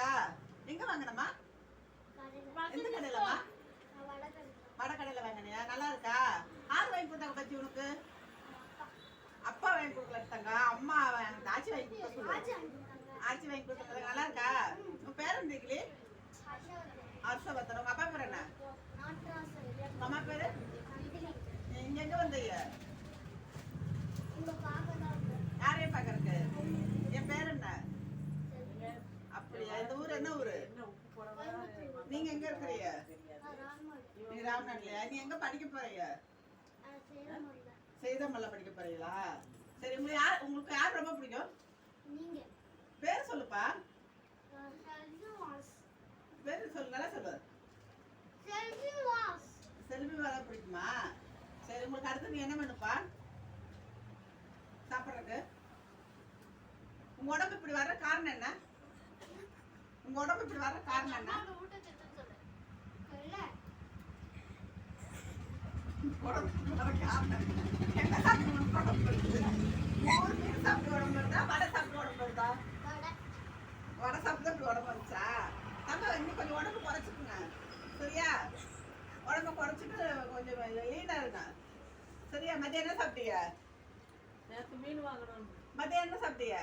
இருக்கா? எங்க வாங்கினமா? எந்த கடையிலமா? வடக்கடையில வாங்கினியா? நல்லா இருக்கா? யார் வாங்கி கொடுத்தாங்க பச்சி உனக்கு? அப்பா வாங்கி கொடுக்கல, அம்மா ஆச்சி வாங்கி கொடுக்க சொல்லு. ஆச்சி வாங்கி கொடுத்தாங்க. நல்லா இருக்கா? உன் பேர் என்ன? ஹர்ஷவர்தன். உங்க அப்பா பேர் என்ன? அம்மா பேரு? இங்க எங்க வந்தீங்க? யாரையும் பாக்குறதுக்கு? என் பேர் என்ன? அப்படியா? இந்த ஊர் என்ன ஊரு? நீங்க எங்க இருக்கிறீங்க? நீங்க ராமநாட்லயா? நீ எங்க படிக்க போறீங்க? சேதமல்ல படிக்க போறீங்களா? சரி, உங்களுக்கு யார் ரொம்ப பிடிக்கும்? பேர் சொல்லுப்பா. பேர் சொல்லு, நல்லா சொல்லு. செல்வி வர பிடிக்குமா? சரி, உங்களுக்கு அடுத்து நீ என்ன பண்ணுப்பா சாப்பிட்றதுக்கு? உங்க உடம்பு இப்படி வர்ற காரணம் என்ன? உங்க உடம்பு இப்படி வர்ற காரணம் என்ன? என்ன சாப்பிட்டு உடம்பு வருது? ஒரு மீன் சாப்பிட்டு உடம்பு வருதா? வடை சாப்பிட்டு உடம்பு வருதா? வடை சாப்பிட்டு இப்படி உடம்பு வந்துச்சா? நம்ம இன்னும் கொஞ்சம் உடம்பு குறைச்சிக்குங்க, சரியா? உடம்பு குறைச்சிட்டு கொஞ்சம் லீனா இருங்க, சரியா? மதியம் என்ன சாப்பிட்டீங்க? மீன் வாங்கணும். மதியம் என்ன சாப்பிட்டீங்க?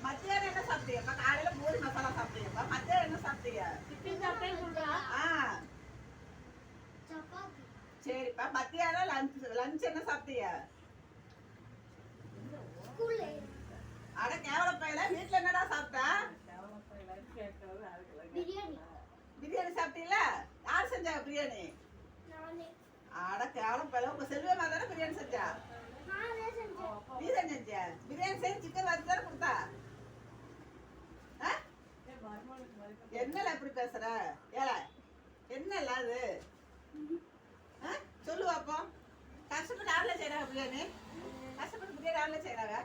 மத்தியானம் என்ன சாப்பிட்டீங்க? காலையில பூரி மசாலா சாப்பிட்டீங்க. மத்தியானம் என்ன சாப்பிட்டீங்க? சரிப்பா. மத்தியானம் லஞ்ச் என்ன சாப்பிட்டீங்க? அட கேவல பையல, வீட்டுல என்னடா சாப்பிட்டா? பிரியாணி சாப்பிட்டீங்களா? யார் செஞ்சா பிரியாணி? அட கேவல பையல, உங்க செல்வமா தானே பிரியாணி செஞ்சா? நீ தான் செஞ்ச பிரியாணி? செஞ்சு சிக்கன் வறுத்து தானே கொடுத்தா? என்னல எப்படி பேசுற? ஏல என்னல அது? சொல்லு பாப்போம். கஷ்டப்பட்டு யாரில் செய்யறாங்க பிரியாணி? கஷ்டப்பட்டு பிரியாணி யாரில் செய்யறாங்க?